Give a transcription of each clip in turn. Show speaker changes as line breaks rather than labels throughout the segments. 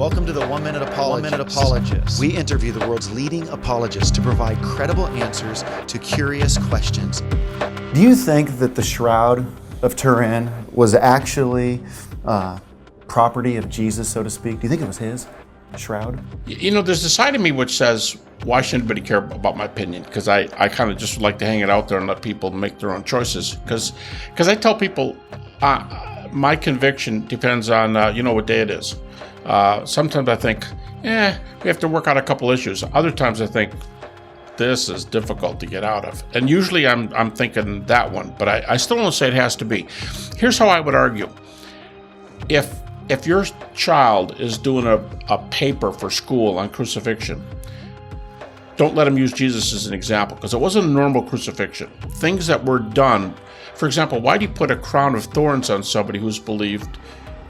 Welcome to the 1 Minute Apologist. We interview the world's leading apologists to provide credible answers to curious questions. Do you think that the Shroud of Turin was actually property of Jesus, so to speak? Do you think it was his shroud?
You know, there's a side of me which says, why should anybody care about my opinion? Because I kind of just like to hang it out there and let people make their own choices. Because I tell people, my conviction depends on, what day it is. Sometimes I think, we have to work out a couple issues. Other times I think, this is difficult to get out of. And usually I'm thinking that one, but I still don't say it has to be. Here's how I would argue. If your child is doing a paper for school on crucifixion, don't let them use Jesus as an example, because it wasn't a normal crucifixion. Things that were done, for example, why do you put a crown of thorns on somebody who's believed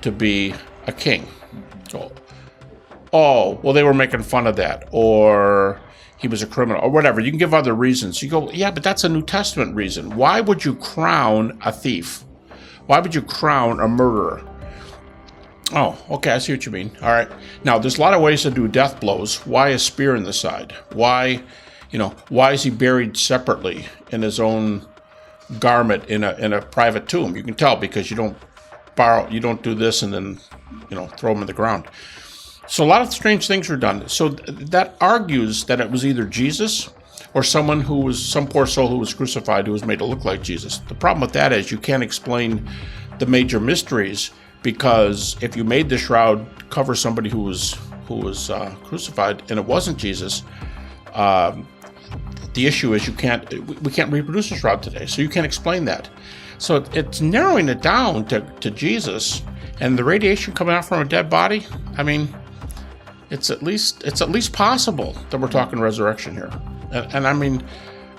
to be a king? Oh, well, they were making fun of that, or he was a criminal, or whatever. You can give other reasons. You go, yeah, but that's a New Testament reason. Why would you crown a thief? Why would you crown a murderer? Oh, okay, I see what you mean. All right. Now, there's a lot of ways to do death blows. Why a spear in the side? Why is he buried separately in his own garment in a private tomb? You can tell because you don't do this and then, throw him in the ground. So a lot of strange things were done. So that argues that it was either Jesus or some poor soul who was crucified who was made to look like Jesus. The problem with that is you can't explain the major mysteries, because if you made the shroud cover somebody who was crucified and it wasn't Jesus, the issue is we can't reproduce a shroud today, so you can't explain that. So it's narrowing it down to Jesus, and the radiation coming out from a dead body. I mean, it's at least possible that we're talking resurrection here, and I mean,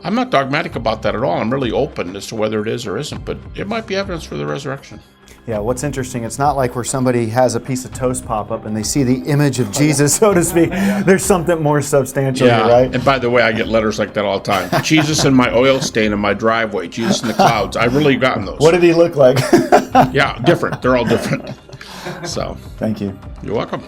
I'm not dogmatic about that at all. I'm really open as to whether it is or isn't, but it might be evidence for the resurrection.
Yeah, what's interesting, it's not like where somebody has a piece of toast pop up and they see the image of Jesus, so to speak. There's something more substantial here, right?
And by the way, I get letters like that all the time. Jesus in my oil stain in my driveway, Jesus in the clouds. I've really gotten those.
What did he look like?
Yeah, different. They're all different. So,
thank you.
You're welcome.